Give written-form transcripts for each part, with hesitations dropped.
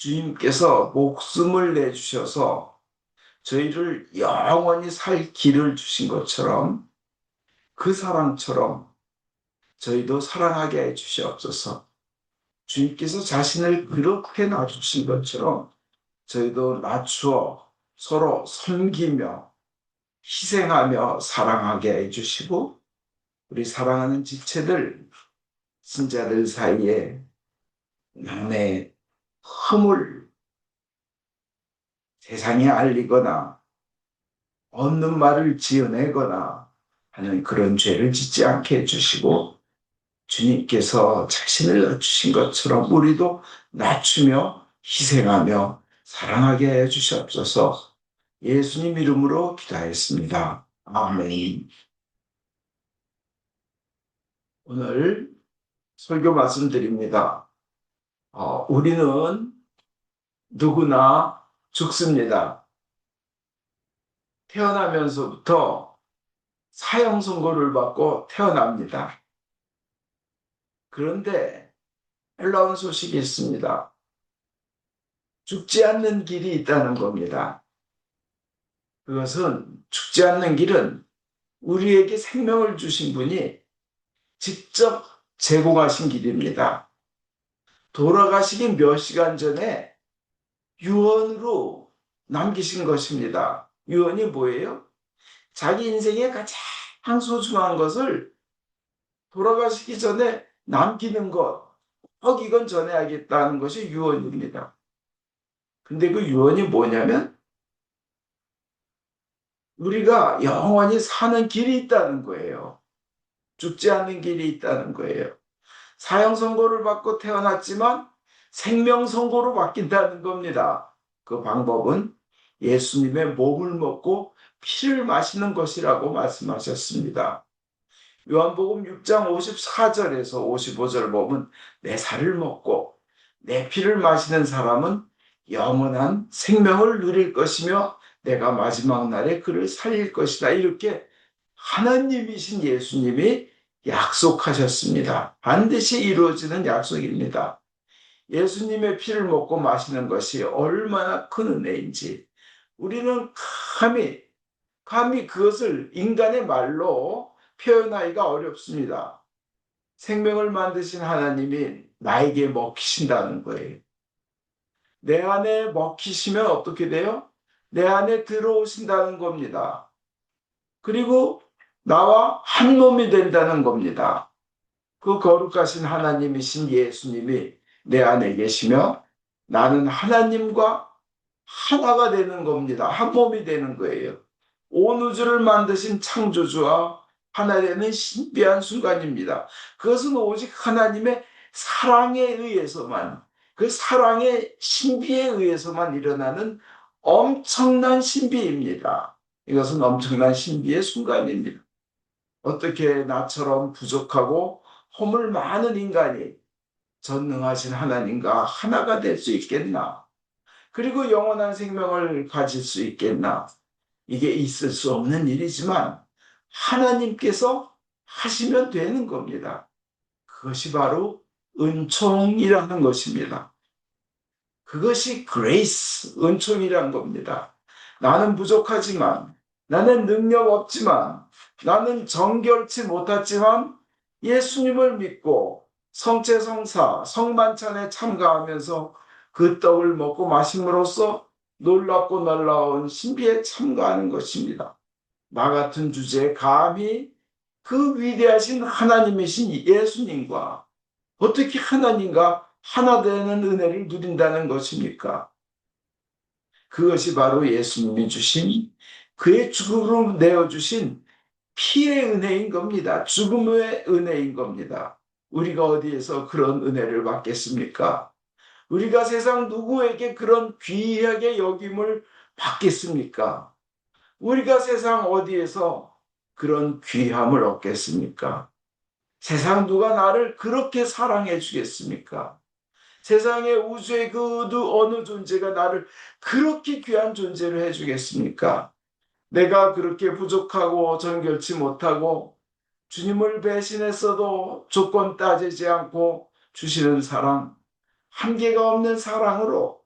주님께서 목숨을 내주셔서 저희를 영원히 살 길을 주신 것처럼 그 사랑처럼 저희도 사랑하게 해 주시옵소서. 주님께서 자신을 그렇게 낮추신 것처럼 저희도 낮추어 서로 섬기며 희생하며 사랑하게 해주시고, 우리 사랑하는 지체들, 신자들 사이에 남의 허물 세상에 알리거나 없는 말을 지어내거나 하는 그런 죄를 짓지 않게 해주시고, 주님께서 자신을 낮추신 것처럼 우리도 낮추며 희생하며 사랑하게 해주시옵소서. 예수님 이름으로 기도하였습니다. 아멘. 오늘 설교 말씀드립니다. 우리는 누구나 죽습니다. 태어나면서부터 사형 선고를 받고 태어납니다. 그런데 놀라운 소식이 있습니다. 죽지 않는 길이 있다는 겁니다. 그것은 죽지 않는 길은 우리에게 생명을 주신 분이 직접 제공하신 길입니다. 돌아가시기 몇 시간 전에 유언으로 남기신 것입니다. 유언이 뭐예요? 자기 인생의 가장 소중한 것을 돌아가시기 전에 남기는 것, 꼭 이건 전해야겠다는 것이 유언입니다. 근데 그 유언이 뭐냐면 우리가 영원히 사는 길이 있다는 거예요. 죽지 않는 길이 있다는 거예요. 사형 선고를 받고 태어났지만 생명 선고로 바뀐다는 겁니다. 그 방법은 예수님의 몸을 먹고 피를 마시는 것이라고 말씀하셨습니다. 요한복음 6장 54절에서 55절 보면 내 살을 먹고 내 피를 마시는 사람은 영원한 생명을 누릴 것이며 내가 마지막 날에 그를 살릴 것이다. 이렇게 하나님이신 예수님이 약속하셨습니다. 반드시 이루어지는 약속입니다. 예수님의 피를 먹고 마시는 것이 얼마나 큰 은혜인지 우리는 감히 그것을 인간의 말로 표현하기가 어렵습니다. 생명을 만드신 하나님이 나에게 먹히신다는 거예요. 내 안에 먹히시면 어떻게 돼요? 내 안에 들어오신다는 겁니다. 그리고 나와 한 몸이 된다는 겁니다. 그 거룩하신 하나님이신 예수님이 내 안에 계시며 나는 하나님과 하나가 되는 겁니다. 한 몸이 되는 거예요. 온 우주를 만드신 창조주와 하나 되는 신비한 순간입니다. 그것은 오직 하나님의 사랑에 의해서만, 그 사랑의 신비에 의해서만 일어나는 엄청난 신비입니다. 이것은 엄청난 신비의 순간입니다. 어떻게 나처럼 부족하고 허물 많은 인간이 전능하신 하나님과 하나가 될 수 있겠나? 그리고 영원한 생명을 가질 수 있겠나? 이게 있을 수 없는 일이지만 하나님께서 하시면 되는 겁니다. 그것이 바로 은총이라는 것입니다. 그것이 grace, 은총이라는 겁니다. 나는 부족하지만, 나는 능력 없지만, 나는 정결치 못하지만 예수님을 믿고 성체성사, 성만찬에 참가하면서 그 떡을 먹고 마심으로써 놀랍고 놀라운 신비에 참가하는 것입니다. 나 같은 주제에 감히 그 위대하신 하나님이신 예수님과 어떻게 하나님과 하나 되는 은혜를 누린다는 것입니까? 그것이 바로 예수님이 주신 그의 죽음으로 내어주신 피의 은혜인 겁니다. 죽음의 은혜인 겁니다. 우리가 어디에서 그런 은혜를 받겠습니까? 우리가 세상 누구에게 그런 귀하게 여김을 받겠습니까? 우리가 세상 어디에서 그런 귀함을 얻겠습니까? 세상 누가 나를 그렇게 사랑해 주겠습니까? 세상의 우주의 그 어느 존재가 나를 그렇게 귀한 존재로 해주겠습니까? 내가 그렇게 부족하고 정결치 못하고 주님을 배신했어도 조건 따지지 않고 주시는 사랑, 한계가 없는 사랑으로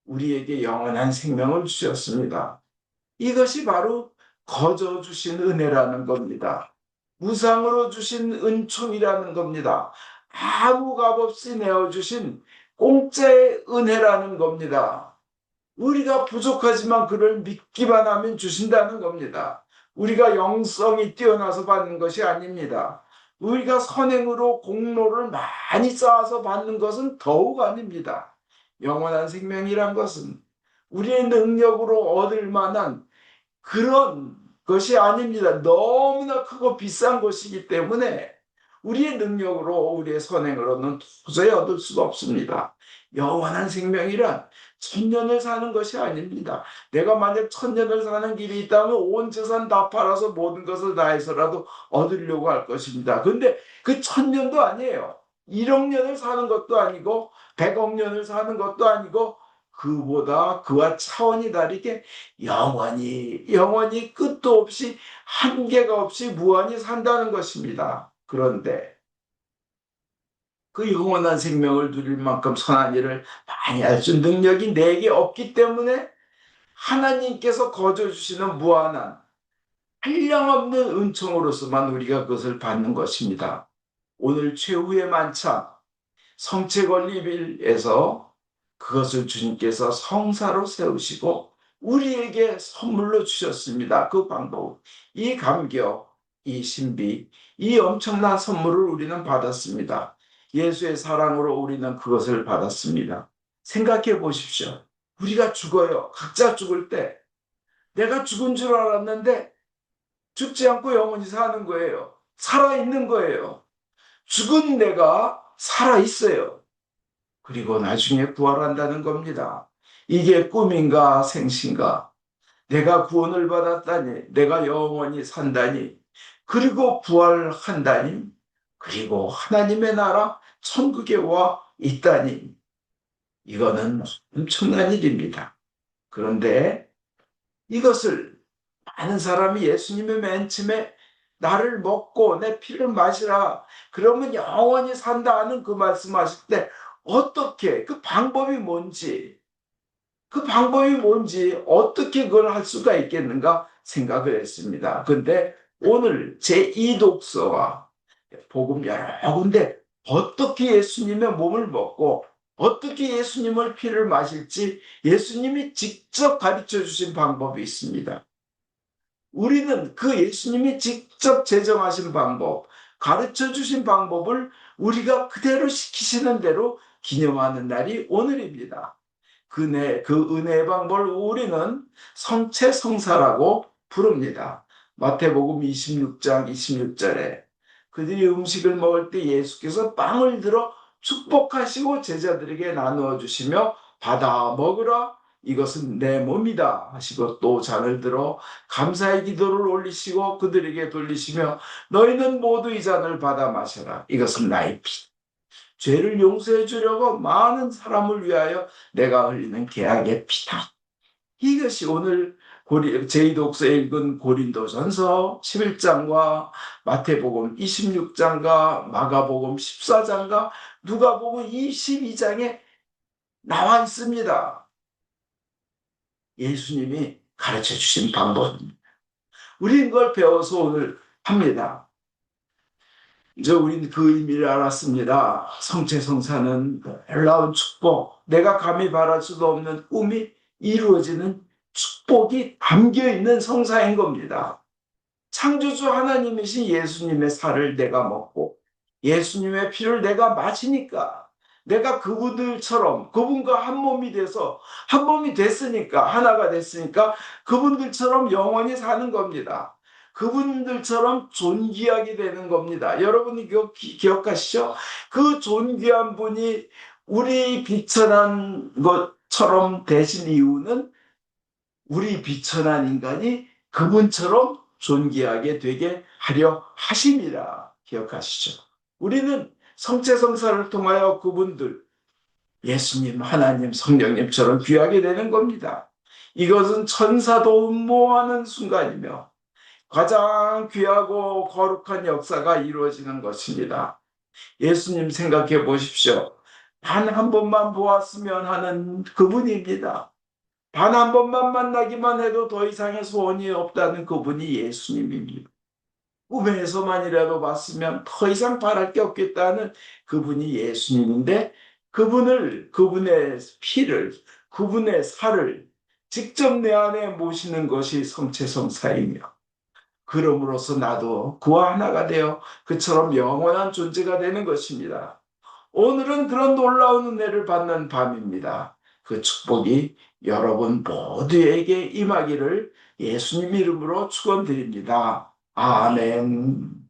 우리에게 영원한 생명을 주셨습니다. 이것이 바로 거저 주신 은혜라는 겁니다. 무상으로 주신 은총이라는 겁니다. 아무 값 없이 내어주신 공짜의 은혜라는 겁니다. 우리가 부족하지만 그를 믿기만 하면 주신다는 겁니다. 우리가 영성이 뛰어나서 받는 것이 아닙니다. 우리가 선행으로 공로를 많이 쌓아서 받는 것은 더욱 아닙니다. 영원한 생명이란 것은 우리의 능력으로 얻을 만한 그런 것이 아닙니다. 너무나 크고 비싼 것이기 때문에 우리의 능력으로 우리의 선행으로는 도저히 얻을 수가 없습니다. 영원한 생명이란 천년을 사는 것이 아닙니다. 내가 만약 천년을 사는 길이 있다면 온 재산 다 팔아서 모든 것을 다해서라도 얻으려고 할 것입니다. 근데 그 천년도 아니에요. 1억 년을 사는 것도 아니고 100억 년을 사는 것도 아니고 그보다 그와 차원이 다르게 영원히 끝도 없이 한계가 없이 무한히 산다는 것입니다. 그런데 그 영원한 생명을 누릴 만큼 선한 일을 많이 할 수 능력이 내게 없기 때문에 하나님께서 거저 주시는 무한한 한량없는 은총으로서만 우리가 그것을 받는 것입니다. 오늘 최후의 만찬 성체건립일에서 그것을 주님께서 성사로 세우시고 우리에게 선물로 주셨습니다. 그 방법, 이 감격, 이 신비, 이 엄청난 선물을 우리는 받았습니다. 예수의 사랑으로 우리는 그것을 받았습니다. 생각해 보십시오. 우리가 죽어요. 각자 죽을 때 내가 죽은 줄 알았는데 죽지 않고 영원히 사는 거예요. 살아있는 거예요. 죽은 내가 살아있어요. 그리고 나중에 부활한다는 겁니다. 이게 꿈인가 생신가? 내가 구원을 받았다니, 내가 영원히 산다니, 그리고 부활한다니, 그리고 하나님의 나라 천국에 와 있다니, 이거는 엄청난 일입니다. 그런데 이것을 많은 사람이 예수님의 맨 처음에 나를 먹고 내 피를 마시라 그러면 영원히 산다는 그 말씀하실 때 어떻게 그 방법이 뭔지 어떻게 그걸 할 수가 있겠는가 생각을 했습니다. 근데 오늘 제2독서와 복음 여러 군데 어떻게 예수님의 몸을 먹고 어떻게 예수님의 피를 마실지 예수님이 직접 가르쳐 주신 방법이 있습니다. 우리는 그 예수님이 직접 제정하신 방법, 가르쳐 주신 방법을 우리가 그대로 시키시는 대로 기념하는 날이 오늘입니다. 그 은혜의 방법을 우리는 성체성사라고 부릅니다. 마태복음 26장 26절에 그들이 음식을 먹을 때 예수께서 빵을 들어 축복하시고 제자들에게 나누어 주시며 받아 먹으라 이것은 내 몸이다 하시고 또 잔을 들어 감사의 기도를 올리시고 그들에게 돌리시며 너희는 모두 이 잔을 받아 마셔라 이것은 나의 피 죄를 용서해 주려고 많은 사람을 위하여 내가 흘리는 계약의 피다. 이것이 오늘 제2독서에 읽은 고린도전서 11장과 마태복음 26장과 마가복음 14장과 누가복음 22장에 나와 있습니다. 예수님이 가르쳐 주신 방법입니다. 우리는 그걸 배워서 오늘 합니다. 이제 우리는 그 의미를 알았습니다. 성체성사는 놀라운 축복, 내가 감히 바랄 수도 없는 꿈이 이루어지는 축복이 담겨있는 성사인 겁니다. 창조주 하나님이신 예수님의 살을 내가 먹고 예수님의 피를 내가 마시니까 내가 그분들처럼 그분과 한 몸이 돼서 한 몸이 됐으니까 하나가 됐으니까 그분들처럼 영원히 사는 겁니다. 그분들처럼 존귀하게 되는 겁니다. 여러분이 기억하시죠? 그 존귀한 분이 우리 비천한 것처럼 되신 이유는 우리 비천한 인간이 그분처럼 존귀하게 되게 하려 하심이라 기억하시죠? 우리는 성체성사를 통하여 그분들 예수님, 하나님, 성령님처럼 귀하게 되는 겁니다. 이것은 천사도 음모하는 순간이며 가장 귀하고 거룩한 역사가 이루어지는 것입니다. 예수님 생각해 보십시오. 단 한 번만 보았으면 하는 그분입니다. 단 한 번만 만나기만 해도 더 이상의 소원이 없다는 그분이 예수님입니다. 꿈에서만이라도 봤으면 더 이상 바랄 게 없겠다는 그분이 예수님인데, 그분의 피를, 그분의 살을 직접 내 안에 모시는 것이 성체성사이며, 그럼으로써 나도 그와 하나가 되어 그처럼 영원한 존재가 되는 것입니다. 오늘은 그런 놀라운 은혜를 받는 밤입니다. 그 축복이 여러분 모두에게 임하기를 예수님 이름으로 축원드립니다. 아멘.